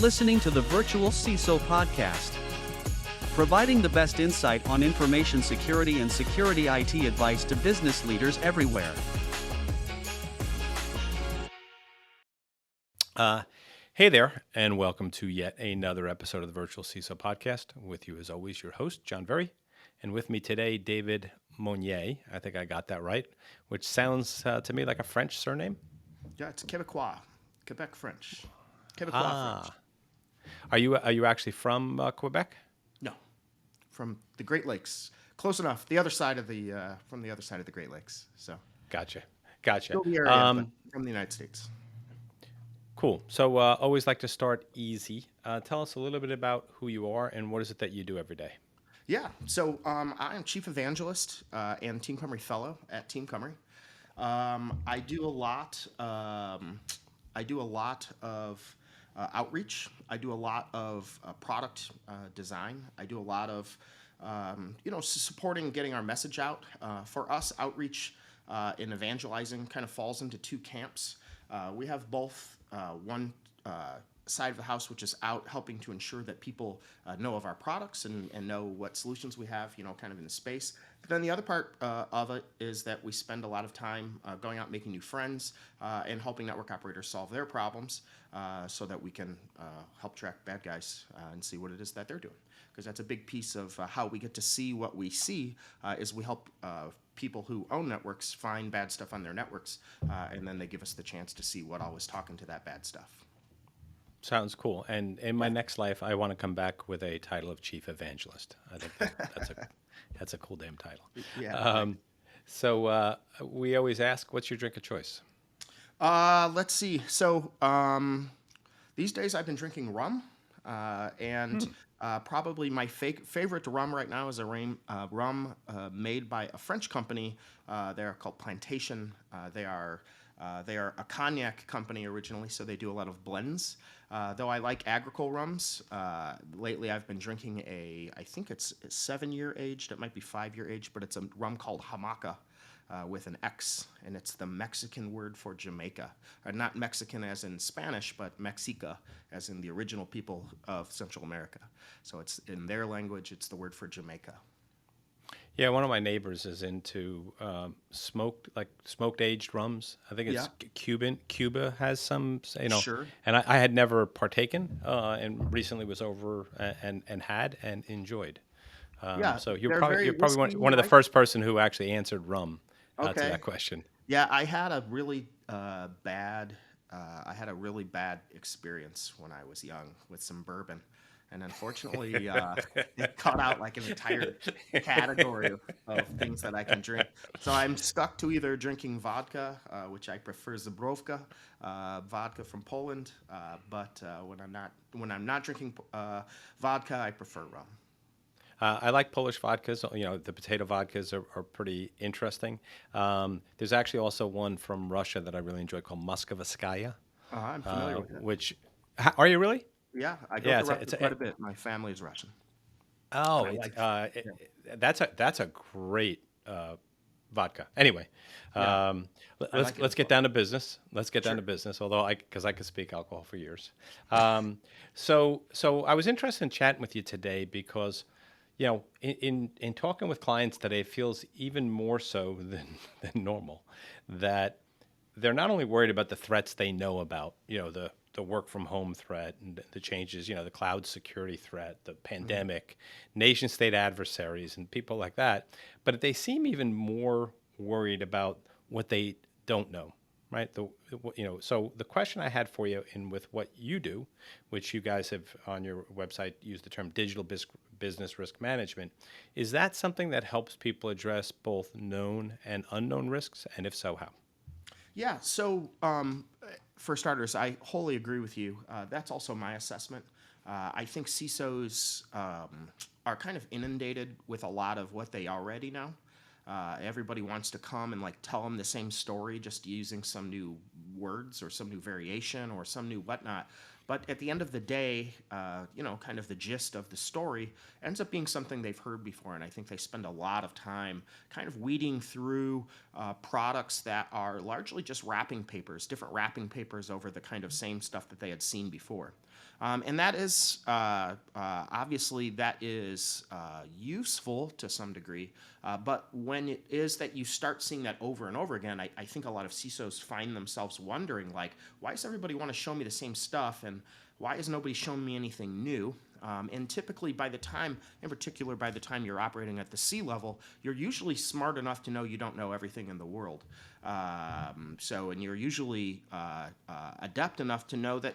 listening to the Virtual CISO Podcast, providing the best insight on information security and security IT advice to business leaders everywhere. Hey there, and welcome to yet another episode of the Virtual CISO Podcast. With you, as always, your host, John Very, and with me today, David Monnier. I think I got that right, which sounds to me like a French surname. Yeah, it's Quebecois, Quebec French. Quebecois French. Are you actually from Quebec? No, from the Great Lakes. Close enough. The other side of the from the other side of the Great Lakes. So Gotcha. still the area, but from the United States. Cool. So always like to start easy. Tell us a little bit about who you are and what is it that you do every day. Yeah, so I am Chief Evangelist and Team Cymru Fellow at Team Cymru. I do a lot. I do a lot of outreach. I do a lot of product design. I do a lot of supporting getting our message out. For us, outreach and evangelizing kind of falls into two camps. We have both one side of the house, which is out helping to ensure that people know of our products and know what solutions we have, kind of in the space. But then the other part of it is that we spend a lot of time going out making new friends and helping network operators solve their problems so that we can help track bad guys and see what it is that they're doing. Because that's a big piece of how we get to see what we see is we help people who own networks find bad stuff on their networks, and then they give us the chance to see what all is talking to that bad stuff. Sounds cool. And in my next life, I want to come back with a title of Chief Evangelist. I think that's a cool damn title. Yeah. So we always ask, what's your drink of choice? Let's see. So these days I've been drinking rum, and probably my favorite rum right now is a rum made by a French company. They're called Plantation. They are a cognac company originally, so they do a lot of blends. Though I like agricole rums, lately I've been drinking I think it's 7-year aged, it might be 5-year aged, but it's a rum called Jamaica with an X, and it's the Mexican word for Jamaica. Not Mexican as in Spanish, but Mexica as in the original people of Central America. So it's in their language, it's the word for Jamaica. Yeah, one of my neighbors is into smoked aged rums. I think it's Cuban. Cuba has some, Sure. And I had never partaken, and recently was over and enjoyed. So you're probably one of the first person who actually answered rum to that question. Yeah, I had a really bad experience when I was young with some bourbon. And unfortunately, it cut out like an entire category of things that I can drink. So I'm stuck to either drinking vodka, which I prefer Zabrowka, vodka from Poland. But when I'm not drinking vodka, I prefer rum. I like Polish vodkas. The potato vodkas are pretty interesting. There's actually also one from Russia that I really enjoy called Muscovskaya. I'm familiar with it. Are you really? Yeah, I go to Russia quite a bit. My family is Russian. Oh, that's a great vodka. Anyway, let's get down to business. Let's get down to business. Although because I could speak alcohol for years. So I was interested in chatting with you today because, in talking with clients today, it feels even more so than normal that they're not only worried about the threats they know about, the work from home threat and the changes, the cloud security threat, the pandemic, nation state adversaries and people like that. But they seem even more worried about what they don't know, right? So the question I had for you with what you do, which you guys have on your website used the term digital business risk management, is that something that helps people address both known and unknown risks? And if so, how? Yeah, so for starters, I wholly agree with you. That's also my assessment. I think CISOs are kind of inundated with a lot of what they already know. Everybody wants to come and tell them the same story, just using some new words or some new variation or some new whatnot. But at the end of the day, kind of the gist of the story ends up being something they've heard before. And I think they spend a lot of time kind of weeding through products that are largely just wrapping papers, different wrapping papers over the kind of same stuff that they had seen before. And that is, obviously, that is useful to some degree. But when it is that you start seeing that over and over again, I think a lot of CISOs find themselves wondering, like, why does everybody want to show me the same stuff? And why is nobody showing me anything new? And typically by the time you're operating at the C level, you're usually smart enough to know you don't know everything in the world. And you're usually adept enough to know that,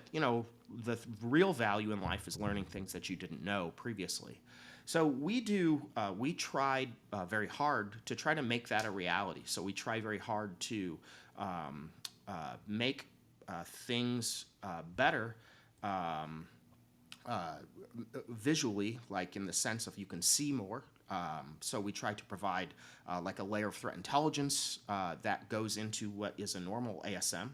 the real value in life is learning things that you didn't know previously. So we tried very hard to try to make that a reality. So we try very hard to make things better visually, like in the sense of you can see more. So we try to provide like a layer of threat intelligence that goes into what is a normal ASM.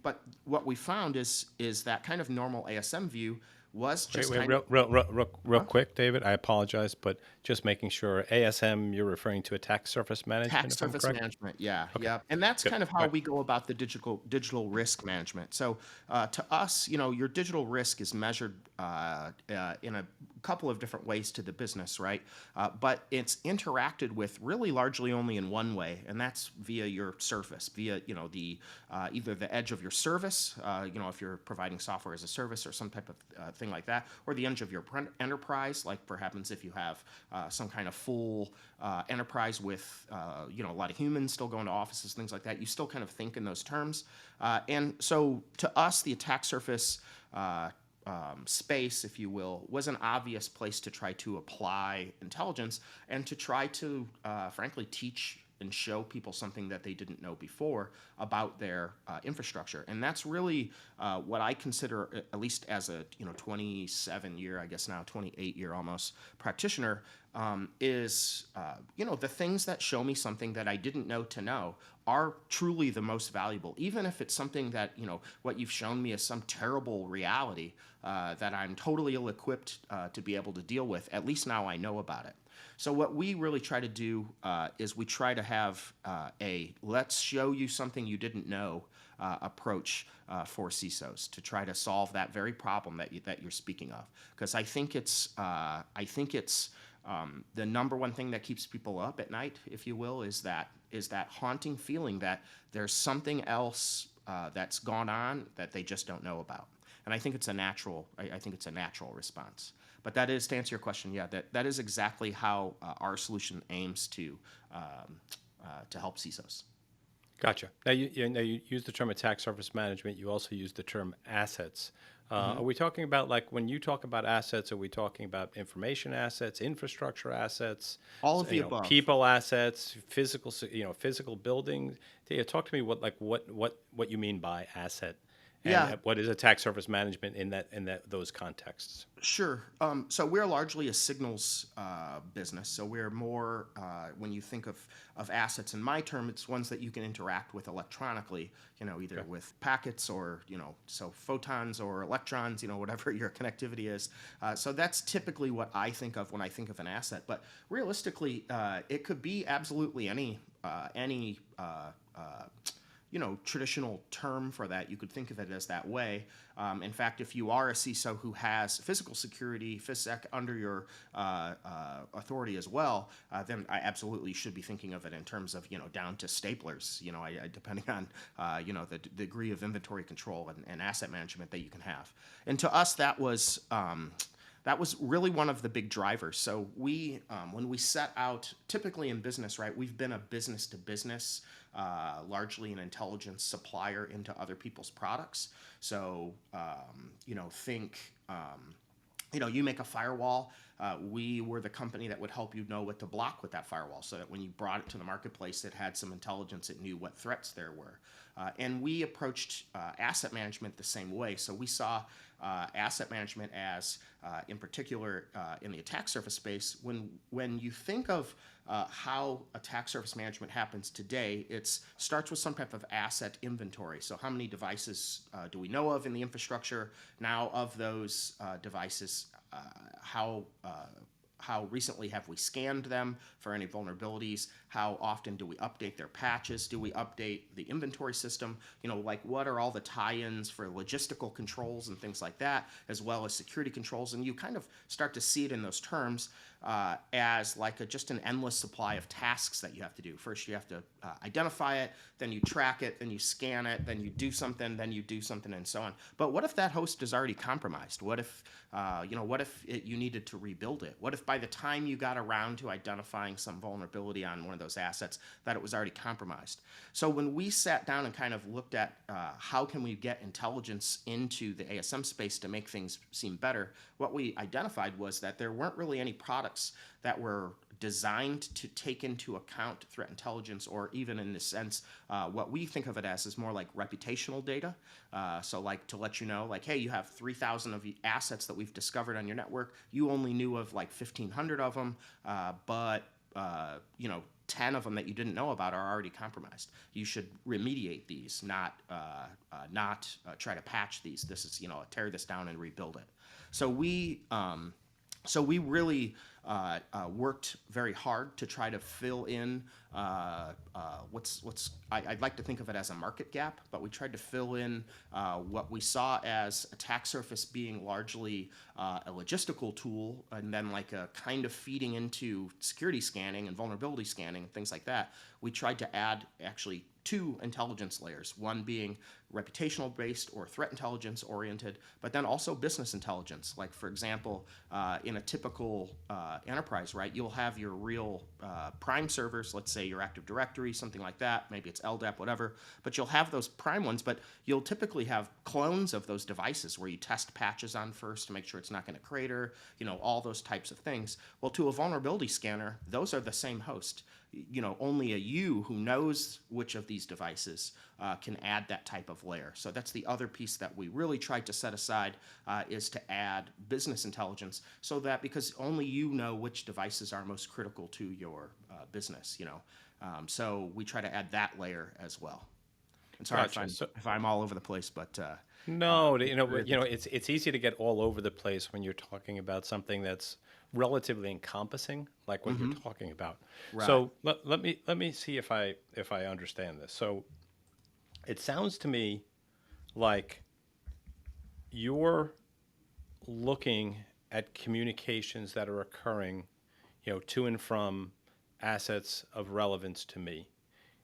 But what we found is that kind of normal ASM view was just real quick, David. I apologize, but just making sure ASM, you're referring to attack surface management. Attack surface management, yeah, okay. Yeah, and that's kind of how we go about the digital risk management. So to us, your digital risk is measured in a couple of different ways to the business, right? But it's interacted with really largely only in one way, and that's via your surface, via the either the edge of your service, if you're providing software as a service or some type of thing like that, or the edge of your enterprise, like perhaps if you have some kind of full enterprise with a lot of humans still going to offices, things like that. You still kind of think in those terms, and so to us, the attack surface space, if you will, was an obvious place to try to apply intelligence and to try to, frankly, teach and show people something that they didn't know before about their infrastructure. And that's really what I consider, at least as a 27-year, I guess now 28-year almost practitioner, is the things that show me something that I didn't know to know are truly the most valuable, even if it's something that what you've shown me is some terrible reality that I'm totally ill-equipped to be able to deal with. At least now I know about it. So what we really try to do is we try to have a let's show you something you didn't know approach for CISOs to try to solve that very problem that you're speaking of. Because I think it's the number one thing that keeps people up at night, if you will, is that haunting feeling that there's something else that's gone on that they just don't know about. And I think it's a natural response. But that is, to answer your question, yeah, that is exactly how our solution aims to help CISOs. Gotcha. Now you use the term attack surface management. You also use the term assets. Are we talking about, like, when you talk about assets, are we talking about information assets, infrastructure assets, all of the above, people assets, physical buildings? Talk to me what you mean by asset. And what is attack surface management in those contexts? Sure. So we're largely a signals business. So we're more, when you think of assets, in my term, it's ones that you can interact with electronically, either with packets or, so photons or electrons, whatever your connectivity is. So that's typically what I think of when I think of an asset. But realistically, it could be absolutely any traditional term for that. You could think of it as that way. In fact, if you are a CISO who has physical security, FISSEC under your authority as well, then I absolutely should be thinking of it in terms of, down to staplers, depending on, the degree of inventory control and asset management that you can have. And to us, that was really one of the big drivers. So we, when we set out, typically in business, right, we've been a business to business, largely an intelligence supplier into other people's products. So, you make a firewall. We were the company that would help you know what to block with that firewall, so that when you brought it to the marketplace, it had some intelligence. It knew what threats there were. And we approached asset management the same way. So we saw asset management as, in particular, in the attack surface space. When you think of how attack surface management happens today, it starts with some type of asset inventory. So how many devices do we know of in the infrastructure? Now, of those devices, how recently have we scanned them for any vulnerabilities? How often do we update their patches? Do we update the inventory system? Like what are all the tie-ins for logistical controls and things like that, as well as security controls? And you kind of start to see it in those terms as like just an endless supply of tasks that you have to do. First, you have to identify it, then you track it, then you scan it, then you do something, and so on. But what if that host is already compromised? What if, you needed to rebuild it? What if by the time you got around to identifying some vulnerability on one of those assets, that it was already compromised? So when we sat down and kind of looked at how can we get intelligence into the ASM space to make things seem better, what we identified was that there weren't really any products that were designed to take into account threat intelligence, or even in this sense, what we think of it as is more like reputational data. So like to let you know, like, hey, you have 3,000 of the assets that we've discovered on your network. You only knew of like 1,500 of them, but 10 of them that you didn't know about are already compromised. You should remediate these, not try to patch these. This is, tear this down and rebuild it. So we really worked very hard to try to fill in I'd like to think of it as a market gap, but we tried to fill in what we saw as attack surface being largely a logistical tool, and then like a kind of feeding into security scanning and vulnerability scanning and things like that. We tried to add actually 2 intelligence layers, one being reputational based or threat intelligence oriented, but then also business intelligence. Like for example, in a typical enterprise, right, you'll have your real prime servers, let's say your Active Directory, something like that, maybe it's LDAP, whatever, but you'll have those prime ones, but you'll typically have clones of those devices where you test patches on first to make sure it's not going to crater, all those types of things. Well, to a vulnerability scanner, those are the same host. Only you who knows which of these devices can add that type of layer. So that's the other piece that we really tried to set aside, is to add business intelligence, so that because only you know which devices are most critical to your business. So we try to add that layer as well. And sorry if I'm all over the place, but no, it's easy to get all over the place when you're talking about something that's relatively encompassing, like what you're talking about. Right. So let me see if I understand this. So it sounds to me like you're looking at communications that are occurring, to and from assets of relevance to me.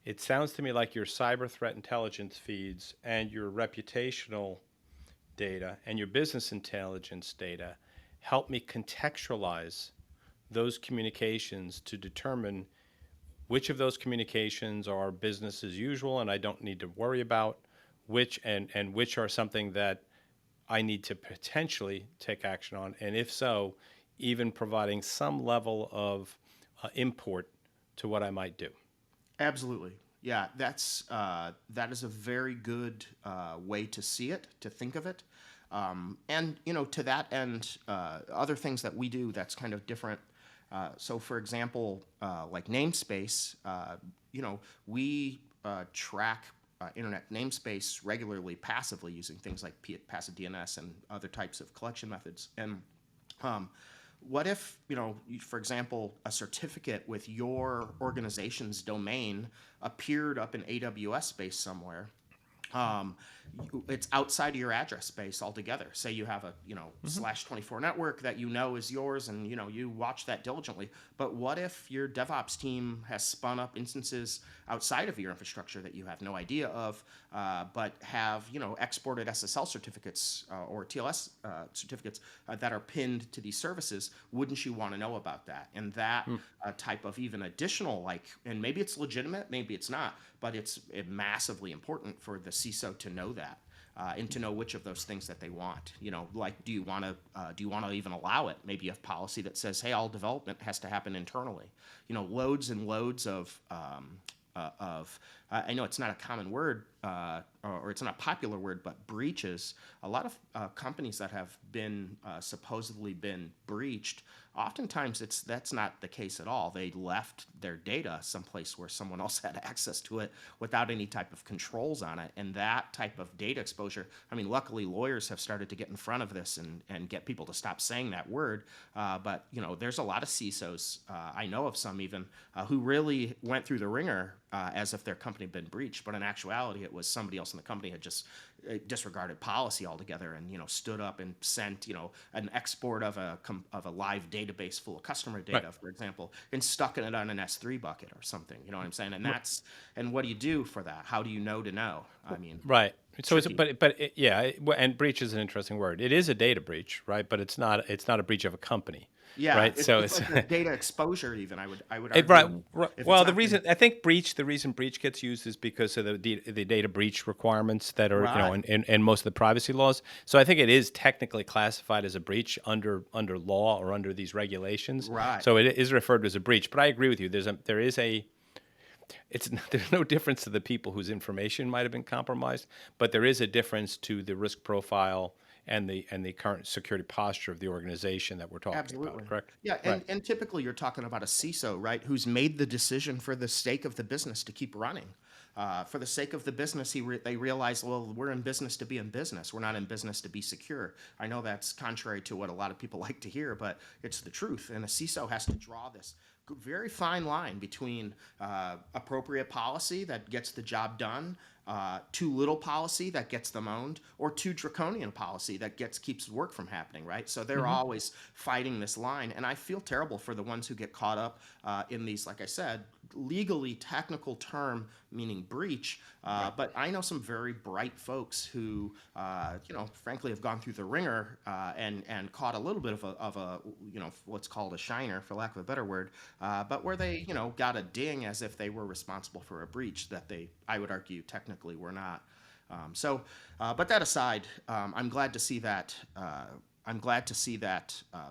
It sounds to me like your cyber threat intelligence feeds and your reputational data and your business intelligence data help me contextualize those communications to determine which of those communications are business as usual and I don't need to worry about, which are something that I need to potentially take action on, and if so, even providing some level of import to what I might do. Absolutely. Yeah, that is a very good way to see it, to think of it. And, to that end, other things that we do that's kind of different. So, for example, like namespace, we track internet namespace regularly, passively, using things like passive DNS and other types of collection methods. And what if, for example, a certificate with your organization's domain appeared up in AWS space somewhere? It's outside of your address space altogether. Say you have a /24 network that is yours, and you watch that diligently. But what if your DevOps team has spun up instances outside of your infrastructure that you have no idea of, but have exported SSL certificates or TLS certificates that are pinned to these services? Wouldn't you want to know about that? And that type of even additional, and maybe it's legitimate, maybe it's not, but it's massively important for the CISO to know that. And to know which of those things that they want. Do you want to even allow it? Maybe you have policy that says, hey, all development has to happen internally. Loads and loads of I know it's not a common word, or it's not a popular word, but breaches. A lot of companies that have been supposedly been breached, oftentimes that's not the case at all. They left their data someplace where someone else had access to it without any type of controls on it. And that type of data exposure, I mean, luckily lawyers have started to get in front of this and get people to stop saying that word. But, there's a lot of CISOs, I know of some even, who really went through the ringer as if their company had been breached. But in actuality, it was somebody else in the company had just disregarded policy altogether and, stood up and sent, an export of a live database full of customer data, for example, and stuck it on an S3 bucket or something. You know what I'm saying? And and what do you do for that? How do you know to know? I mean, right. So and breach is an interesting word. It is a data breach, right? But it's not a breach of a company. Yeah, right. It's like a data exposure. Even I would argue. Right. Well, the reason breach gets used is because of the data breach requirements that are in most of the privacy laws. So I think it is technically classified as a breach under law or under these regulations. Right. So it is referred to as a breach. But I agree with you. There's no difference to the people whose information might have been compromised, but there is a difference to the risk profile and the current security posture of the organization that we're talking about, correct? Yeah, and typically you're talking about a CISO, right, who's made the decision for the sake of the business to keep running. For the sake of the business, they realize, well, we're in business to be in business. We're not in business to be secure. I know that's contrary to what a lot of people like to hear, but it's the truth. And a CISO has to draw this very fine line between appropriate policy that gets the job done, too little policy that gets them owned, or too draconian policy that keeps work from happening, right? So they're always fighting this line, and I feel terrible for the ones who get caught up in these, like I said, legally technical term meaning breach. But I know some very bright folks who, frankly, have gone through the ringer and caught a little bit of a what's called a shiner, for lack of a better word, but where they, got a ding as if they were responsible for a breach that I would argue, technically were not. But that aside, I'm glad to see that.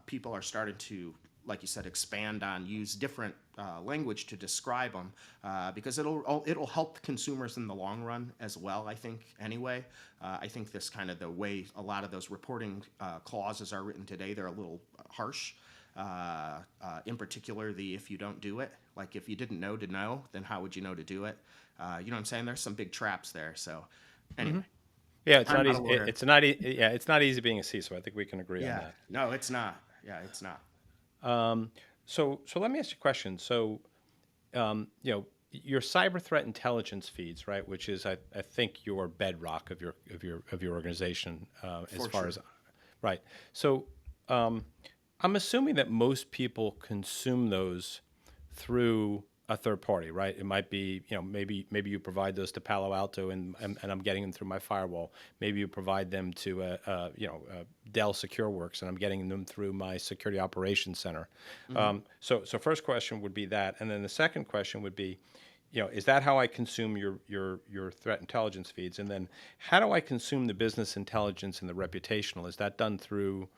People are starting to, like you said, expand on, use different language to describe them, because it'll help consumers in the long run as well, I think, anyway. I think this kind of the way a lot of those reporting clauses are written today, they're a little harsh. In particular, if you don't do it, like if you didn't know to know, then how would you know to do it? You know what I'm saying? There's some big traps there. So anyway. Yeah, it's not easy. It's not easy being a CISO. I think we can agree on that. No, it's not. Yeah, it's not. So let me ask you a question. So, your cyber threat intelligence feeds, right, which is I think your bedrock of your organization right. So, I'm assuming that most people consume those through a third party, right? It might be, maybe you provide those to Palo Alto and I'm getting them through my firewall. Maybe you provide them to Dell SecureWorks and I'm getting them through my security operations center. So first question would be that, and then the second question would be, is that how I consume your threat intelligence feeds? And then how do I consume the business intelligence and the reputational? Is that done through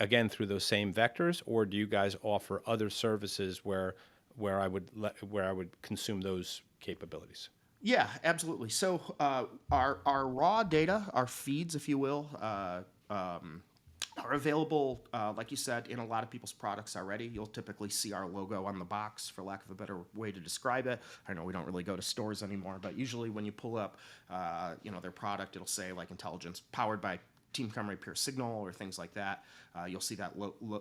again through those same vectors, or do you guys offer other services where I would consume those capabilities? Yeah, absolutely. So our raw data, our feeds, if you will, are available, like you said, in a lot of people's products already. You'll typically see our logo on the box, for lack of a better way to describe it. I know we don't really go to stores anymore, but usually when you pull up, their product, it'll say like intelligence powered by Team Cymru Pure Signal or things like that. You'll see that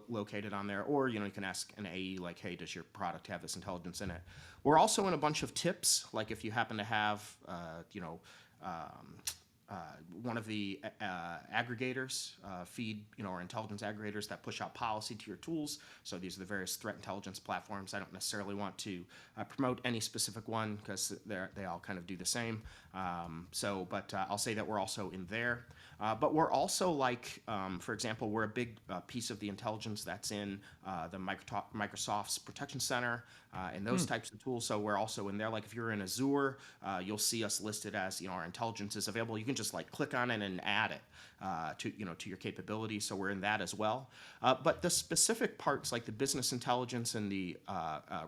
located on there. Or, you can ask an AE like, hey, does your product have this intelligence in it? We're also in a bunch of tips, like if you happen to have, one of the aggregators feed, or intelligence aggregators that push out policy to your tools. So these are the various threat intelligence platforms. I don't necessarily want to promote any specific one because they all kind of do the same. But I'll say that we're also in there. But we're also like, for example, we're a big piece of the intelligence that's in the Microsoft's Protection Center. and those types of tools. So we're also in there. Like if you're in Azure, you'll see us listed as, our intelligence is available. You can just like click on it and add it to your capabilities. So we're in that as well. But the specific parts like the business intelligence and the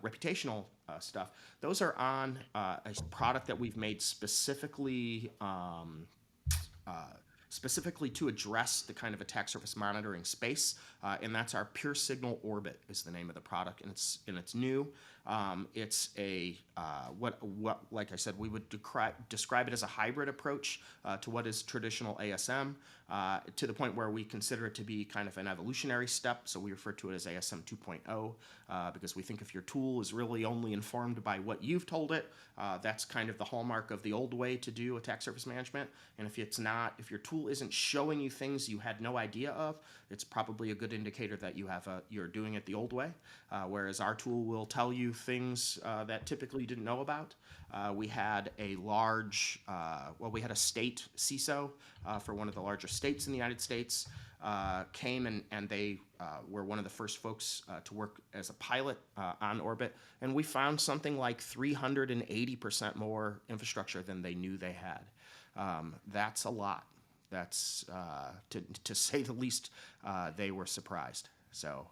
reputational stuff, those are on a product that we've made specifically to address the kind of attack surface monitoring space, and that's our Pure Signal Orbit is the name of the product, and it's new. It's a what like I said, we would describe it as a hybrid approach to what is traditional ASM, to the point where we consider it to be kind of an evolutionary step. So we refer to it as ASM 2.0 because we think if your tool is really only informed by what you've told it, that's kind of the hallmark of the old way to do attack surface management. And if it's not, if your tool isn't showing you things you had no idea of, it's probably a good indicator that you're doing it the old way. Whereas our tool will tell you things that typically you didn't know about. We had a state CISO for one of the larger states in the United States came and they were one of the first folks to work as a pilot on Orbit, and we found something like 380% more infrastructure than they knew they had. That's a lot. That's to say the least. They were surprised. So,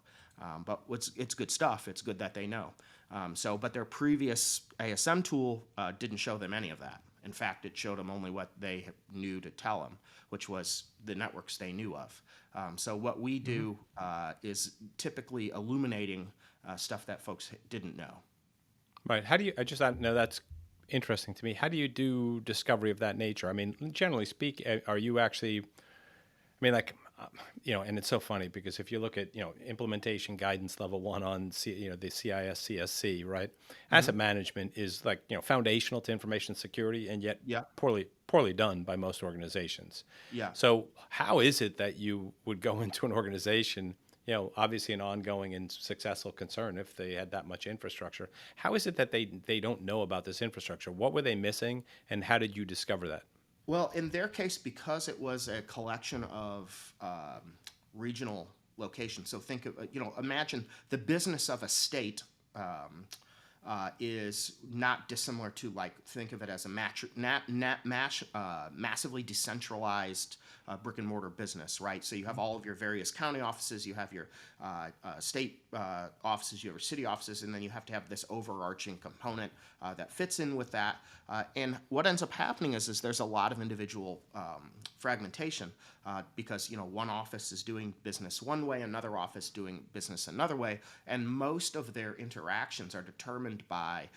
but it's good stuff. It's good that they know. But their previous ASM tool didn't show them any of that. In fact, it showed them only what they knew to tell them, which was the networks they knew of. So what we do is typically illuminating stuff that folks didn't know. Right. How do you? I know that's interesting to me. How do you do discovery of that nature? I mean, generally speaking, are you actually? I mean, like. And it's so funny because if you look at, implementation guidance level 1 on, the CIS CSC, right? Asset management is like, foundational to information security, and yet poorly done by most organizations. Yeah. So how is it that you would go into an organization, obviously an ongoing and successful concern if they had that much infrastructure? How is it that they don't know about this infrastructure? What were they missing, and how did you discover that? Well, in their case, because it was a collection of regional locations. So think of, imagine the business of a state is not dissimilar to, like, think of it as a massively decentralized brick and mortar business, right? So you have all of your various county offices, you have your state offices, you have your city offices, and then you have to have this overarching component that fits in with that. And what ends up happening is there's a lot of individual fragmentation because one office is doing business one way, another office doing business another way, and most of their interactions are determined by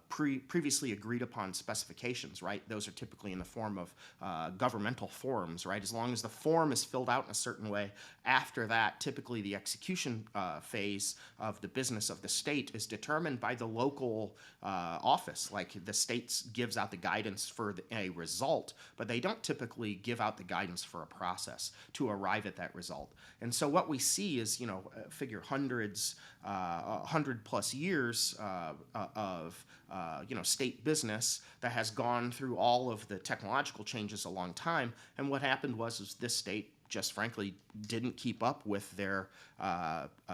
previously agreed upon specifications, right? Those are typically in the form of governmental forms, right? As long as the form is filled out in a certain way, after that, typically the execution phase of the business of the state is determined by the local office. Like the state gives out the guidance for a result, but they don't typically give out the guidance for a process to arrive at that result. And so what we see is, figure 100+ years of state business that has gone through all of the technological changes a long time. And what happened was this state just frankly didn't keep up with their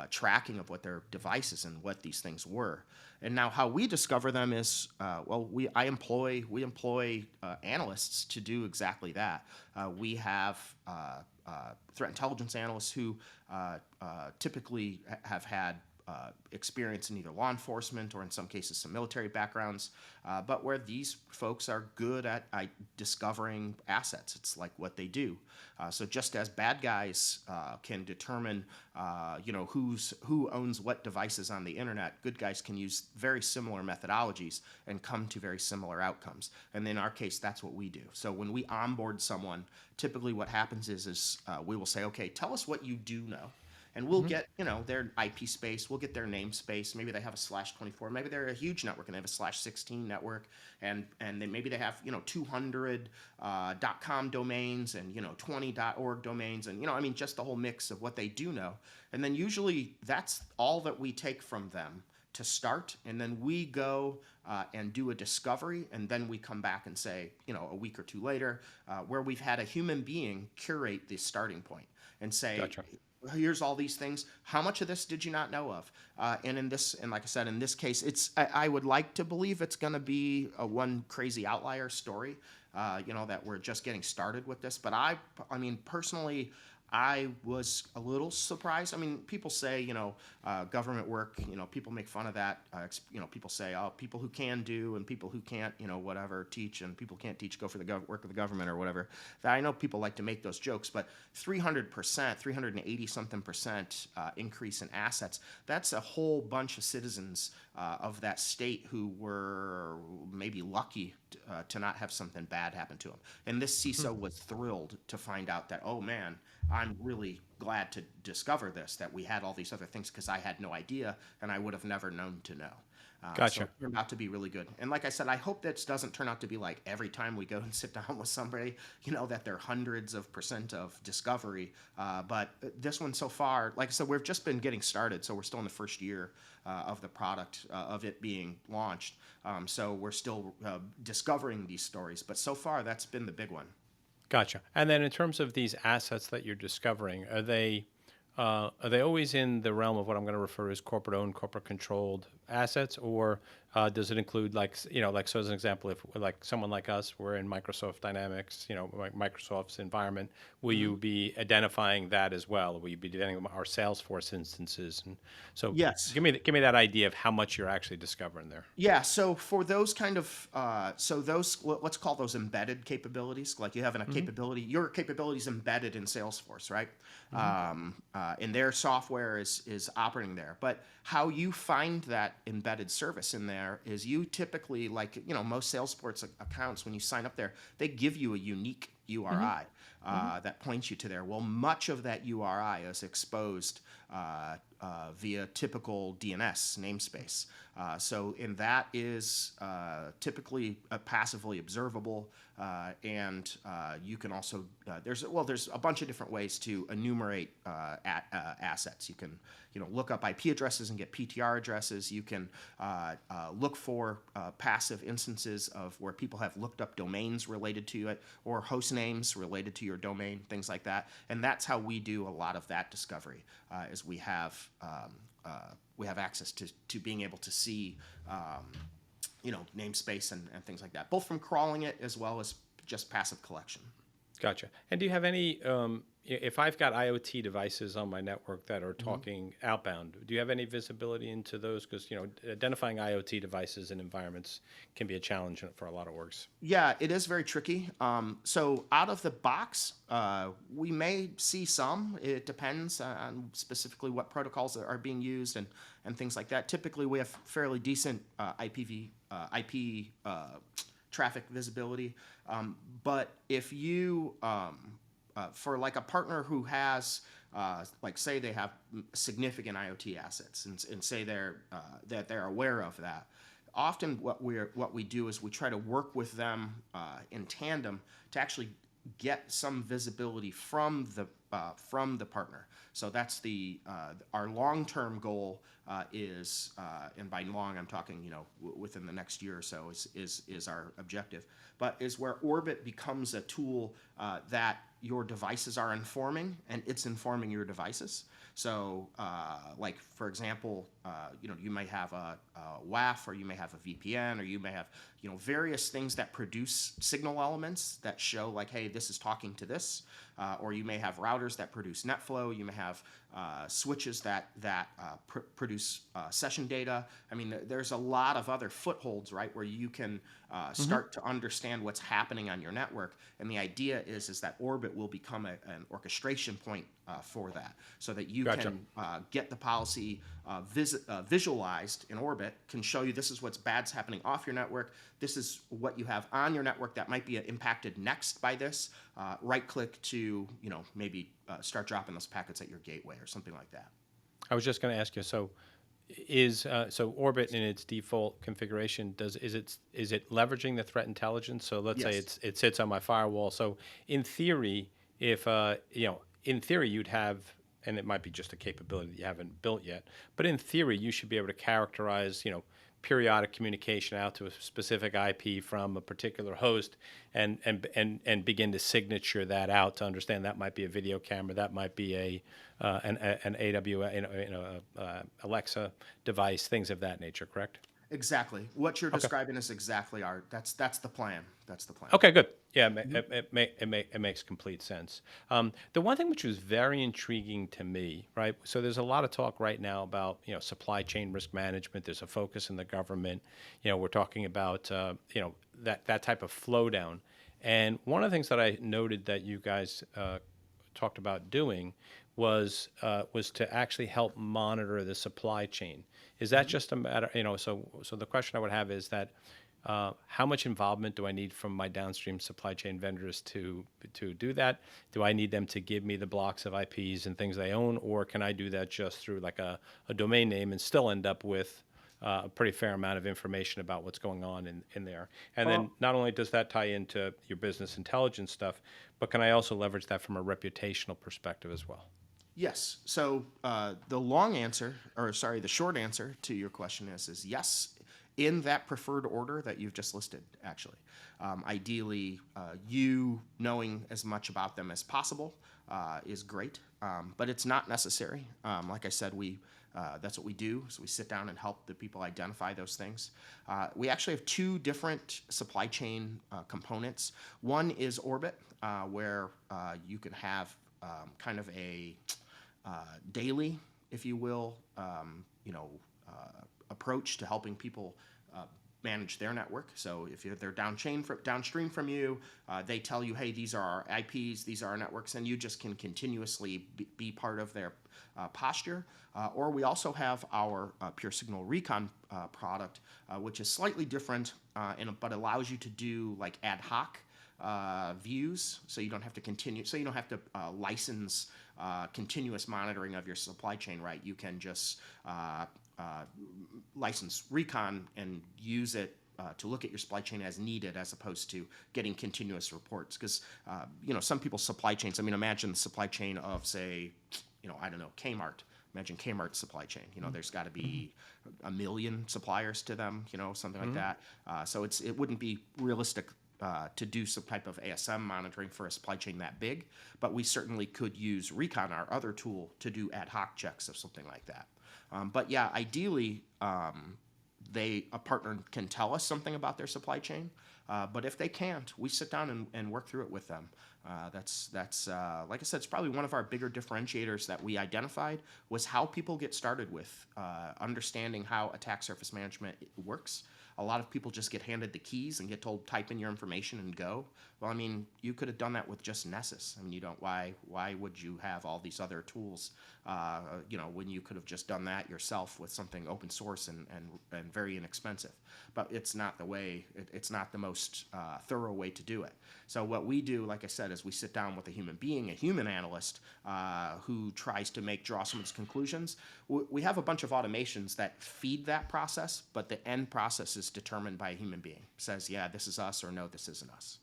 tracking of what their devices and what these things were. And now how we discover them is, we employ analysts to do exactly that. We have threat intelligence analysts who typically have had experience in either law enforcement or in some cases some military backgrounds, but where these folks are good at discovering assets. It's like what they do. So just as bad guys can determine who owns what devices on the internet, good guys can use very similar methodologies and come to very similar outcomes. And in our case, that's what we do. So when we onboard someone, typically what happens is we will say, okay, tell us what you do know. And we'll get, their IP space, we'll get their namespace. Maybe they have a /24. Maybe they're a huge network and they have a /16 network, and then maybe they have 200 .com domains and 20 .org domains, and just the whole mix of what they do know. And then usually that's all that we take from them to start, and then we go and do a discovery, and then we come back and say, a week or two later, where we've had a human being curate the starting point and say, Gotcha. here's all these things. How much of this did you not know of? And like I said, in this case, I would like to believe it's going to be a one crazy outlier story, that we're just getting started with this. But I mean, personally, I was a little surprised. I mean, people say, government work, people make fun of that. People say, oh, people who can do and people who can't, whatever, teach, and people can't teach, go for the work of the government or whatever. I know people like to make those jokes, but 300%, 380 something percent increase in assets, that's a whole bunch of citizens of that state who were maybe lucky to not have something bad happen to them. And this CISO was thrilled to find out that, oh man, I'm really glad to discover this, that we had all these other things, because I had no idea and I would have never known to know. Gotcha. So it turned out to be really good. And like I said, I hope that doesn't turn out to be like every time we go and sit down with somebody, that they're hundreds of percent of discovery. But this one so far, like I said, we've just been getting started. So we're still in the first year of the product, of it being launched. So we're still discovering these stories. But so far, that's been the big one. Gotcha. And then in terms of these assets that you're discovering, are they always in the realm of what I'm going to refer as corporate-owned, corporate-controlled assets, or does it include so as an example, if like someone like us, we're in Microsoft Dynamics, like Microsoft's environment, will you be identifying that as well? Will you be identifying our Salesforce instances? And so, yes, give me that idea of how much you're actually discovering there. Yeah. So for those kind of let's call those embedded capabilities. Like you have a capability, your capability is embedded in Salesforce, right? And their software is operating there. But how you find that embedded service in there is you typically, like, most Salesforce accounts, when you sign up there, they give you a unique URI that points you to there. Well, much of that URI is exposed via typical DNS namespace. And that is typically passively observable, and you can also there's a bunch of different ways to enumerate assets. You can look up IP addresses and get PTR addresses. You can look for passive instances of where people have looked up domains related to it, or host names related to your domain, things like that. And that's how we do a lot of that discovery. Is we have access to being able to see namespace and things like that, both from crawling it as well as just passive collection. Gotcha. And do you have any, if I've got IoT devices on my network that are talking outbound, do you have any visibility into those? Because, identifying IoT devices in environments can be a challenge for a lot of orgs. Yeah, it is very tricky. So out of the box, we may see some. It depends on specifically what protocols are being used and things like that. Typically, we have fairly decent IP traffic visibility. But if you, for like a partner who has, like say they have significant IoT assets and say that they're aware of that, often what we do is we try to work with them in tandem to actually get some visibility from the partner. So that's our long-term goal is, and by long I'm talking within the next year or so is our objective, but is where Orbit becomes a tool that your devices are informing, and it's informing your devices. So, like for example, you might have a WAF, or you may have a VPN, or you may have various things that produce signal elements that show like, hey, this is talking to this, or you may have routers that produce NetFlow. You may have switches that produce session data. I mean, there's a lot of other footholds, right, where you can start to understand what's happening on your network. And the idea is that Orbit will become an orchestration point for that, so that you can get the policy visualized in Orbit, can show you this is what's bad's happening off your network. This is what you have on your network that might be impacted next by this. Right click to maybe start dropping those packets at your gateway or something like that. I was just going to ask you. So, is Orbit in its default configuration is it leveraging the threat intelligence? So let's say it sits on my firewall. So in theory, if you'd have, and it might be just a capability that you haven't built yet, but in theory you should be able to characterize periodic communication out to a specific IP from a particular host, and begin to signature that out to understand that might be a video camera, that might be an AWS, Alexa device, things of that nature. Correct? Exactly. What you're describing is exactly that's the plan. That's the plan. Okay, good. Yeah, it makes complete sense. The one thing which was very intriguing to me, right? So there's a lot of talk right now about supply chain risk management. There's a focus in the government. We're talking about that type of flow down. And one of the things that I noted that you guys talked about doing was to actually help monitor the supply chain. Is that just a matter? So the question I would have is that how much involvement do I need from my downstream supply chain vendors to do that? Do I need them to give me the blocks of IPs and things they own, or can I do that just through like a domain name and still end up with a pretty fair amount of information about what's going on in there? And then not only does that tie into your business intelligence stuff, but can I also leverage that from a reputational perspective as well? Yes. So the short answer to your question is yes, in that preferred order that you've just listed, actually. Ideally, you knowing as much about them as possible is great, but it's not necessary. Like I said, that's what we do. So we sit down and help the people identify those things. We actually have two different supply chain components. One is Orbit, where you can have kind of a daily, if you will, approach to helping people manage their network. So if they're downstream from you, they tell you, hey, these are our IPs, these are our networks, and you just can continuously be part of their posture. Or we also have our Pure Signal Recon product, which is slightly different, but allows you to do like ad hoc views, so you don't have to license continuous monitoring of your supply chain, right? You can just license Recon and use it to look at your supply chain as needed, as opposed to getting continuous reports. Because some people's supply chains. I mean, imagine the supply chain of, say, Kmart. Imagine Kmart's supply chain. There's got to be a million suppliers to them. Something like that. So it wouldn't be realistic to do some type of ASM monitoring for a supply chain that big, but we certainly could use Recon, our other tool, to do ad hoc checks of something like that. But yeah, ideally, a partner can tell us something about their supply chain, but if they can't, we sit down and work through it with them. That's like I said, it's probably one of our bigger differentiators that we identified, was how people get started with understanding how attack surface management works. A lot of people just get handed the keys and get told, type in your information and go. Well, I mean, you could have done that with just Nessus. I mean, why would you have all these other tools, when you could have just done that yourself with something open source and very inexpensive? But it's not the way, it's not the most thorough way to do it. So what we do, like I said, is we sit down with a human being, a human analyst, who tries to draw some of these conclusions. We have a bunch of automations that feed that process, but the end process is determined by a human being. Says, yeah, this is us, or no, this isn't us.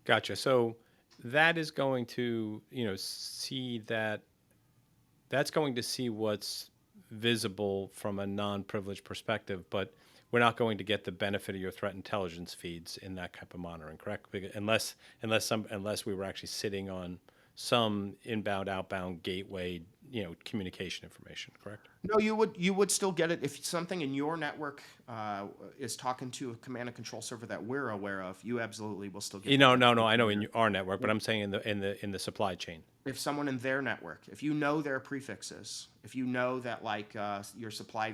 Gotcha. So that is going to, see that's going to see what's visible from a non-privileged perspective, but we're not going to get the benefit of your threat intelligence feeds in that type of monitoring, correct? Unless we were actually sitting on some inbound, outbound gateway, communication information, correct? No, you would still get it if something in your network is talking to a command and control server that we're aware of. You absolutely will still get. No. I know in our network, but I'm saying in the supply chain. If someone in their network, if you know their prefixes, if you know that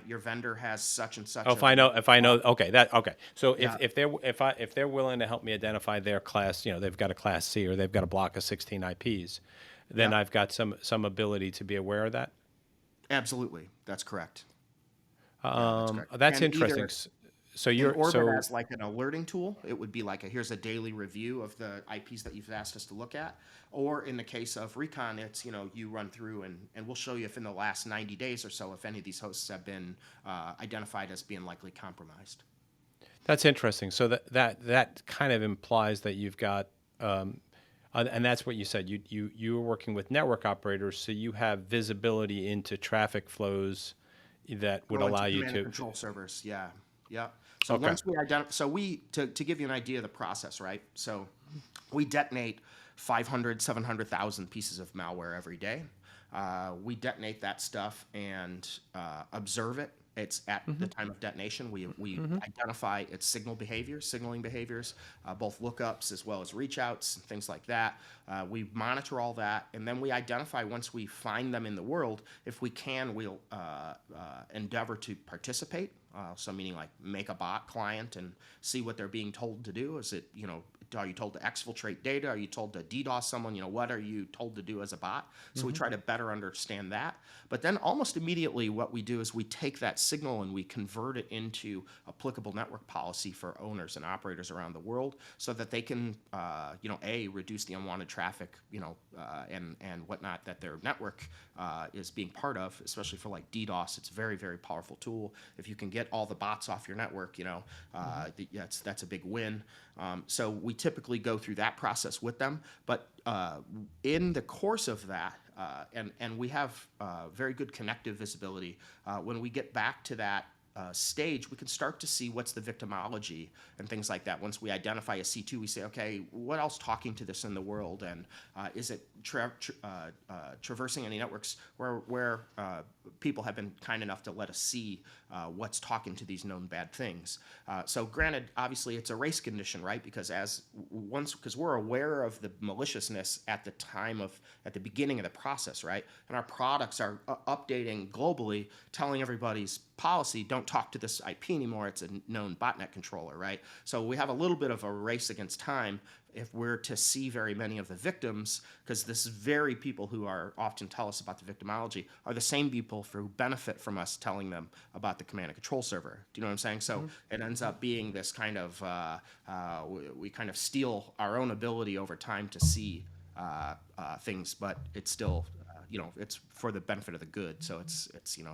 your vendor has such and such. Oh, if I know, okay. So if they're willing to help me identify their class, they've got a class C or they've got a block of 16 IPs, then I've got some ability to be aware of that. Absolutely, that's correct. That's interesting. So Orbit as like an alerting tool. It would be like here's a daily review of the IPs that you've asked us to look at. Or in the case of Recon, it's you run through and we'll show you if in the last 90 days or so if any of these hosts have been identified as being likely compromised. That's interesting. So that kind of implies that you've got, and that's what you said. You were working with network operators, so you have visibility into traffic flows that would allow you to control servers. Yeah. Yeah. So Okay. once we identify, so to give you an idea of the process, right? So we detonate 500, 700,000 pieces of malware every day. We detonate that stuff and observe it. It's at the time of detonation. We identify its signaling behaviors, both lookups as well as reach outs and things like that. We monitor all that, and then we identify once we find them in the world. If we can, we'll endeavor to participate. So meaning like make a bot client and see what they're being told to do. Is it, are you told to exfiltrate data? Are you told to DDoS someone? What are you told to do as a bot? So we try to better understand that. But then almost immediately what we do is we take that signal and we convert it into applicable network policy for owners and operators around the world so that they can, reduce the unwanted traffic, and whatnot that their network is being part of, especially for like DDoS. It's a very, very powerful tool. If you can get all the bots off your network, that's a big win. So we typically go through that process with them, but in the course of that, and we have very good connective visibility. When we get back to that stage, we can start to see what's the victimology and things like that. Once we identify a C2, we say, okay, what else talking to this in the world, and is it traversing any networks where people have been kind enough to let us see what's talking to these known bad things. So granted, obviously it's a race condition, right? Because because we're aware of the maliciousness at the beginning of the process, right? And our products are updating globally, telling everybody's policy, don't talk to this IP anymore. It's a known botnet controller, right? So we have a little bit of a race against time if we're to see very many of the victims, because this very people who are often tell us about the victimology are the same people who benefit from us telling them about the command and control server. Do you know what I'm saying? So it ends up being this kind of, we kind of steal our own ability over time to see things, but it's still, it's for the benefit of the good. So it's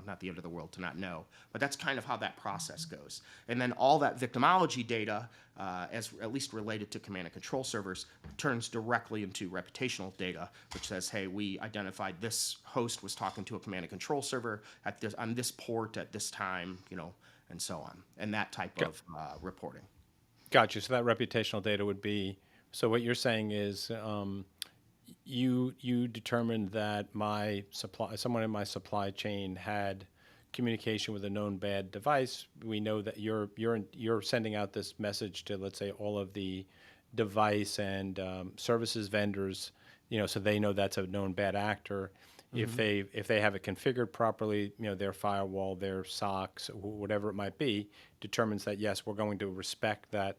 not the end of the world to not know. But that's kind of how that process goes. And then all that victimology data, as at least related to command and control servers, turns directly into reputational data, which says, hey, we identified this host was talking to a command and control server on this port at this time, and so on. And that type of reporting. Gotcha. So that reputational data would be, so what you're saying is, you determined that someone in my supply chain had communication with a known bad device. We know that you're sending out this message to, let's say, all of the device and services vendors, so they know that's a known bad actor. If they have it configured properly, their firewall, their SOCs, whatever it might be, determines that yes, we're going to respect that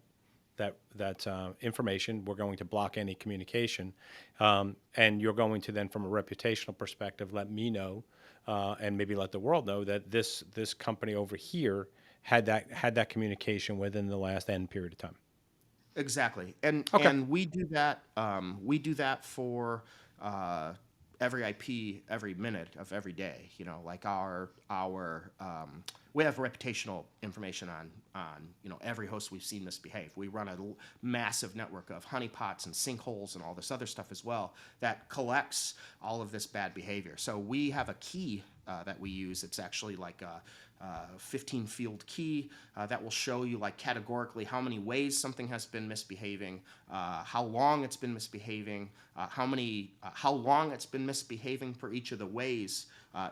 information. We're going to block any communication, and you're going to then, from a reputational perspective, let me know, and maybe let the world know that this company over here had that communication within the last end period of time. Exactly, and we do that. We do that for every IP every minute of every day. Like our we have reputational information on every host we've seen misbehave. We run a massive network of honeypots and sinkholes and all this other stuff as well that collects all of this bad behavior. So we have a key that we use. It's actually like a 15-field key that will show you like categorically how many ways something has been misbehaving, how long it's been misbehaving, how long it's been misbehaving for each of the ways.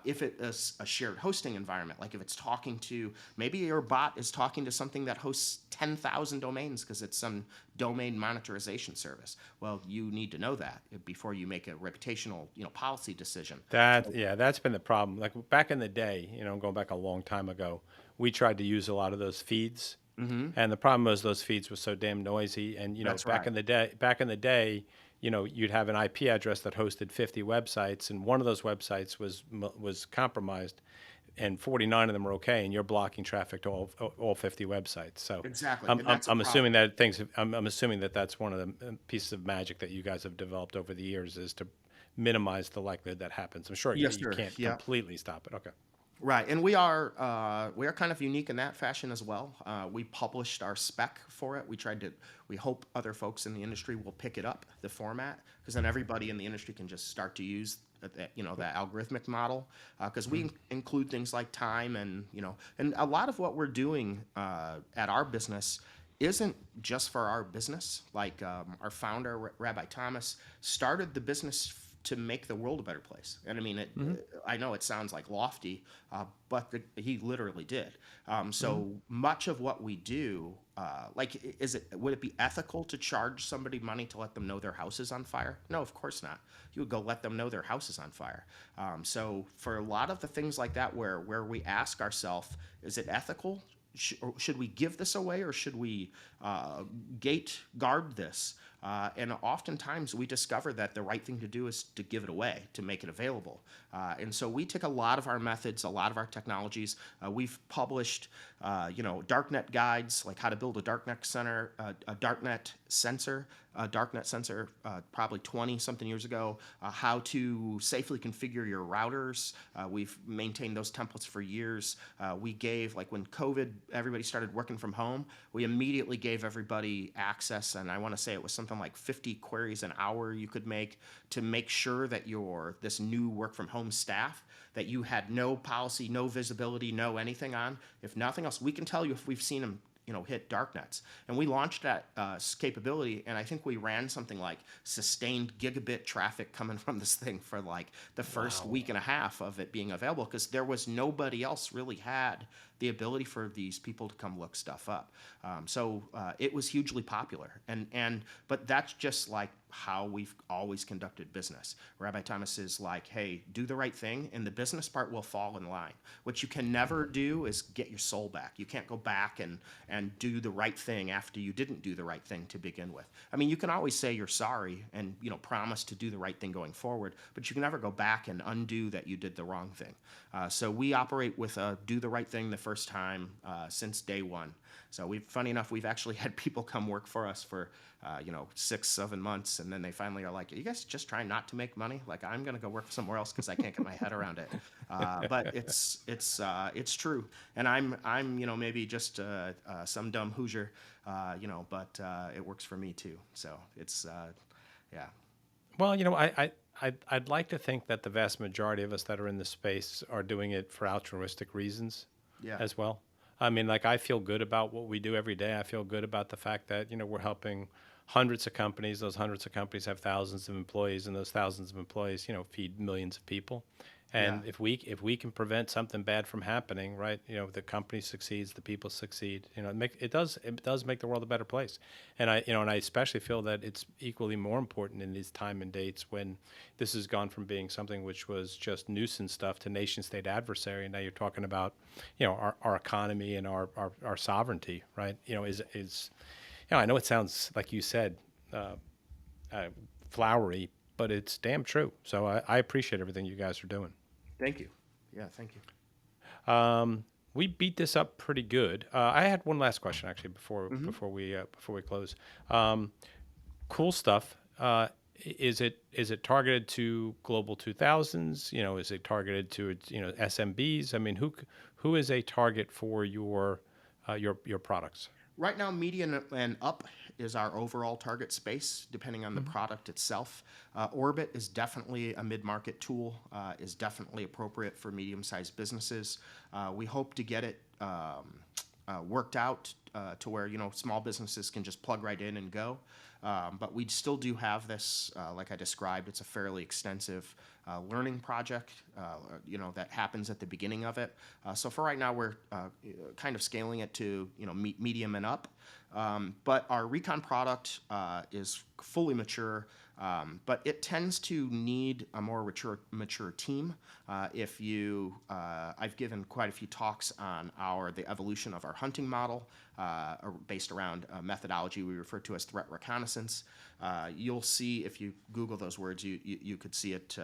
If it is a shared hosting environment, like if it's talking to, maybe your bot is talking to something that hosts 10,000 domains because it's some domain monitorization service. Well, you need to know that before you make a reputational, policy decision. That's been the problem. Like back in the day, going back a long time ago, we tried to use a lot of those feeds, and the problem was those feeds were so damn noisy. And back in the day, you'd have an IP address that hosted 50 websites, and one of those websites was compromised, and 49 of them are okay, and you're blocking traffic to all 50 websites. So exactly, I'm assuming that I'm assuming that that's one of the pieces of magic that you guys have developed over the years, is to minimize the likelihood that happens. I'm sure you can't completely stop it. Okay. Right, and we are kind of unique in that fashion as well. We published our spec for it. We hope other folks in the industry will pick it up, the format, because then everybody in the industry can just start to use that algorithmic model. Because we include things like time and a lot of what we're doing at our business isn't just for our business. Like our founder, Rabbi Thomas, started the business to make the world a better place. And I mean, I know it sounds like lofty, but he literally did. So much of what we do, would it be ethical to charge somebody money to let them know their house is on fire? No, of course not. You would go let them know their house is on fire. So for a lot of the things like that, where we ask ourselves, is it ethical? Should we give this away, or should we gate guard this? And oftentimes we discover that the right thing to do is to give it away, to make it available. And so we take a lot of our methods, a lot of our technologies. We've published, darknet guides, like how to build a darknet sensor, probably 20 something years ago, how to safely configure your routers. We've maintained those templates for years. We gave, like when COVID, everybody started working from home, we immediately gave everybody access, and I want to say it was something like 50 queries an hour you could make to make sure that this new work from home staff, that you had no policy, no visibility, no anything on. If nothing else, we can tell you if we've seen them hit darknets. And we launched that capability, and I think we ran something like sustained gigabit traffic coming from this thing for like the first week and a half of it being available, because there was nobody else really had the ability for these people to come look stuff up. So it was hugely popular, but that's just like how we've always conducted business. Rabbi Thomas is like, hey, do the right thing, and the business part will fall in line. What you can never do is get your soul back. You can't go back and do the right thing after you didn't do the right thing to begin with. I mean, you can always say you're sorry and promise to do the right thing going forward, but you can never go back and undo that you did the wrong thing. So we operate with do the right thing the first time since day one. So funny enough, we've actually had people come work for us for 6-7 months, and then they finally are like, "Are you guys just trying not to make money? Like, I'm gonna go work somewhere else because I can't get my head around it." But it's true, and I'm maybe just some dumb Hoosier, but it works for me too. So it's yeah. Well, I'd like to think that the vast majority of us that are in this space are doing it for altruistic reasons as well. I mean, like, I feel good about what we do every day. I feel good about the fact that, we're helping hundreds of companies. Those hundreds of companies have thousands of employees, and those thousands of employees, feed millions of people. And if we can prevent something bad from happening, right? The company succeeds, the people succeed. It does make the world a better place. And I especially feel that it's equally more important in these time and dates when this has gone from being something which was just nuisance stuff to nation state adversary. And now you're talking about, our economy and our sovereignty, right? I know it sounds like you said, flowery, but it's damn true. So I appreciate everything you guys are doing. Thank you. Yeah, thank you. We beat this up pretty good. I had one last question actually before we close. Cool stuff. Is it targeted to global 2000s? Is it targeted to SMBs? I mean, who is a target for your products? Right now, median and up is our overall target space, depending on the product itself. Orbit is definitely a mid-market tool, is definitely appropriate for medium-sized businesses. We hope to get it worked out to where small businesses can just plug right in and go. But we still do have this, like I described, it's a fairly extensive learning project, that happens at the beginning of it. So for right now, we're kind of scaling it to, medium and up. But our Recon product is fully mature, but it tends to need a more mature team. I've given quite a few talks on the evolution of our hunting model, based around a methodology we refer to as threat reconnaissance. You'll see, if you Google those words, you could see it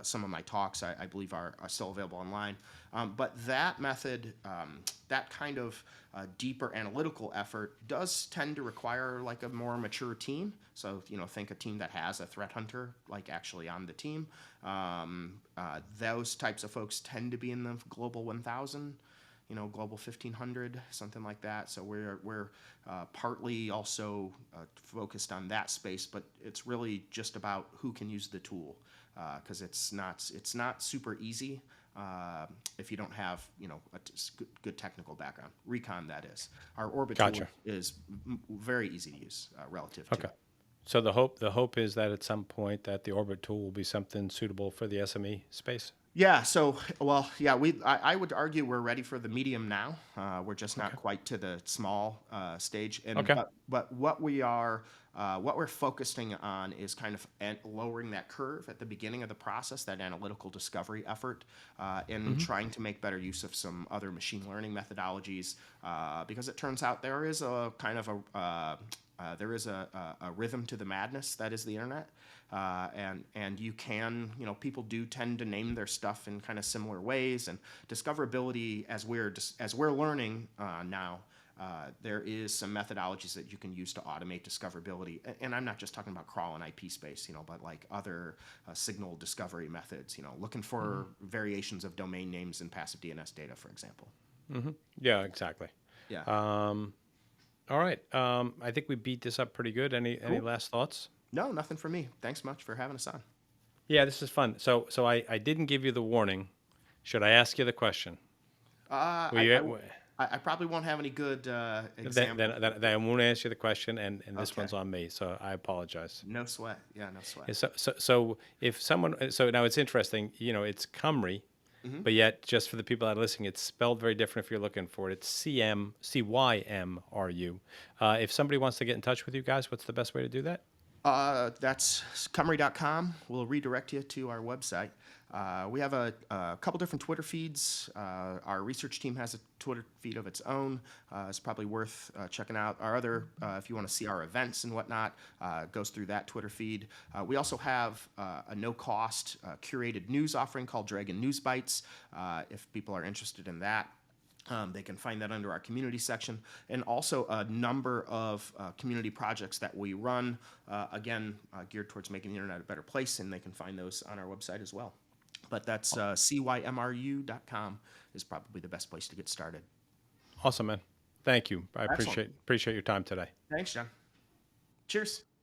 some of my talks, I believe, are still available online. But that method, that kind of deeper analytical effort does tend to require like a more mature team. So, think a team that has a threat hunter like actually on the team. Those types of folks tend to be in the Global 1000, Global 1500, something like that. So we're partly also focused on that space, but it's really just about who can use the tool, because it's not super easy if you don't have a good technical background. Recon, that is. Our Orbit tool is very easy to use relative to it. So the hope is that at some point that the Orbit tool will be something suitable for the SME space. Yeah. So, I would argue we're ready for the medium now. We're just not quite to the small stage. And but what we're focusing on is kind of lowering that curve at the beginning of the process, that analytical discovery effort, and trying to make better use of some other machine learning methodologies, because it turns out there is a kind of a rhythm to the madness that is the internet. And you can, people do tend to name their stuff in kind of similar ways, and discoverability, as we're learning now, there is some methodologies that you can use to automate discoverability. And I'm not just talking about crawl and IP space, but like other signal discovery methods, looking for variations of domain names in passive DNS data, for example. Yeah, exactly. Yeah. All right. I think we beat this up pretty good. Any last thoughts? No, nothing for me. Thanks much for having us on. Yeah, this is fun. So I didn't give you the warning. Should I ask you the question? I probably won't have any good examples. Then I won't ask you the question, and this one's on me, so I apologize. No sweat. Yeah, no sweat. So if someone, so now it's interesting, it's Cymru, but yet just for the people that are listening, it's spelled very different if you're looking for it. It's Cymru. If somebody wants to get in touch with you guys, what's the best way to do that? That's Cymru.com. We'll redirect you to our website. We have a couple different Twitter feeds. Our research team has a Twitter feed of its own. It's probably worth checking out. Our other, if you want to see our events and whatnot, goes through that Twitter feed. We also have a no-cost curated news offering called Dragon News Bites. If people are interested in that, they can find that under our community section, and also a number of community projects that we run, again, geared towards making the internet a better place, and they can find those on our website as well. But that's cymru.com is probably the best place to get started. Awesome, man. Thank you. I appreciate your time today. Thanks, John. Cheers.